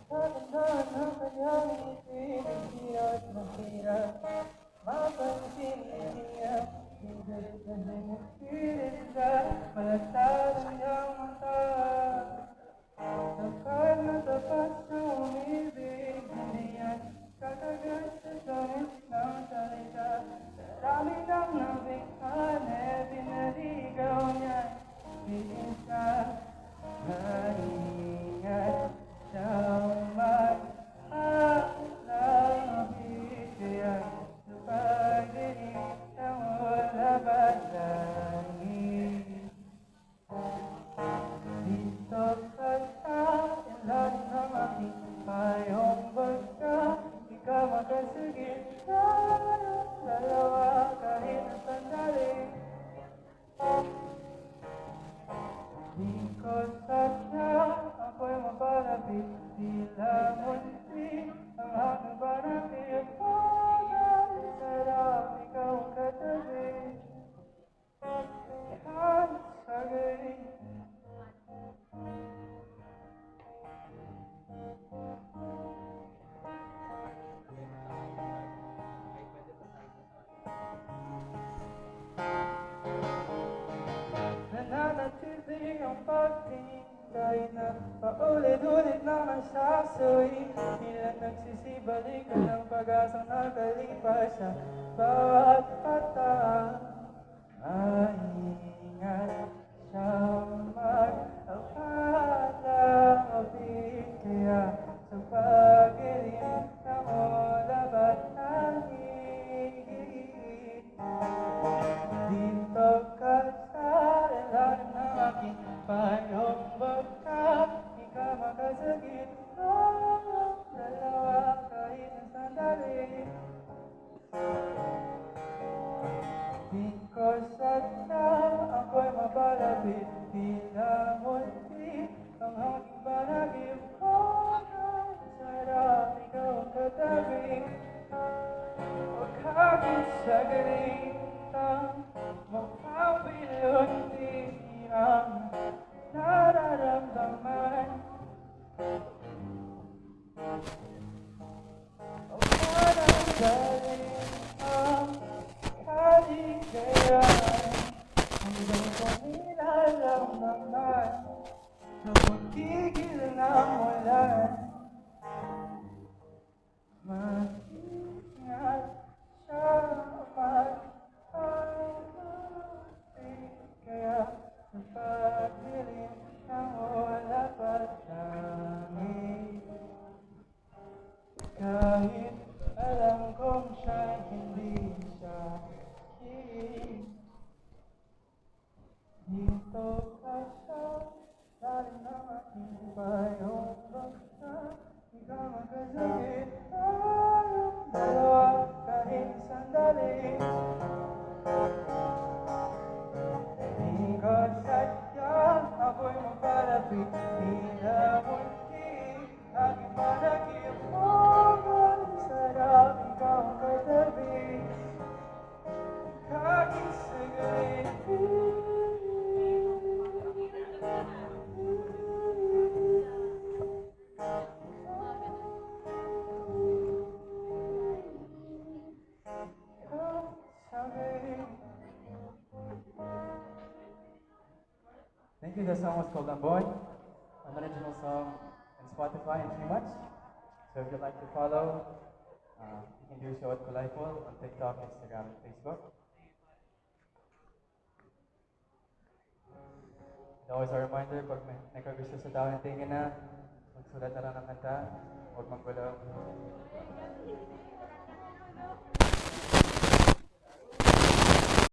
Kagandahan ng kanyang ngiti, hirap na hirap mapansin niya. Pilit na din at pilit siya, malatag ang iyang mata. Tapat na tapat sa umibig, hindi yan kakagat sa langit ng salita. Marami nang nabighan, pinaligaw niya, isa. Maingat siyang mag-alapit, kaya sa pagdilim ng wala batangin. Dito ka sa ilalim ng aking payong basta, di ka makasagit tayong dalawa kahit na sandali. Di ko sadya ako'y mapalapit, tila munti ang aking panakit. Pagkat sarap ikaw ang katabi, kahit sa galing. Nananatili ang pagtintay na paulit-ulit na nasasoy. Ilan nagsisibalikan ng pag-asang nakalipas sa bawat patang. Maingat siyang mag-alapit, kaya sa pag-ilim na wala batangin. Dito ka sa ilalim ng aking payong baka, di ka makasagit tayong dalawa kahit na sandali. Di ko sadya ako'y mapalapit, tila munti ang aking panagip. Pagkat sarap ikaw ang katabi, huwag kang sagaling ang mapapilunti ang nararamdaman. Huwag ka nang galing ang kaligayahan, hanggang sa nilalamdaman na magtigil ng walan. Maingat siya mag-alapit, kaya sa pagdilim ng wala patangin. Kahit alam kong siya'y hindi sa'kin, dito ka sa lalim ng aking payong basta, di ka makasagit tayong dalawa kahit sandali. Di ko sadya ako'y mapalapit, tila munti aking panagip. Pagkat sarap ikaw ang katabi, kahit saglit. Thank you. The song was called Boy, an original song on Spotify and Tmuch. So if you'd like to follow, you can do so at Kulaipol on TikTok, Instagram, and Facebook. And always a reminder, pag may nagkagusto sa tao ng tingin na, magsulat na lang ng kanta, huwag maggulo.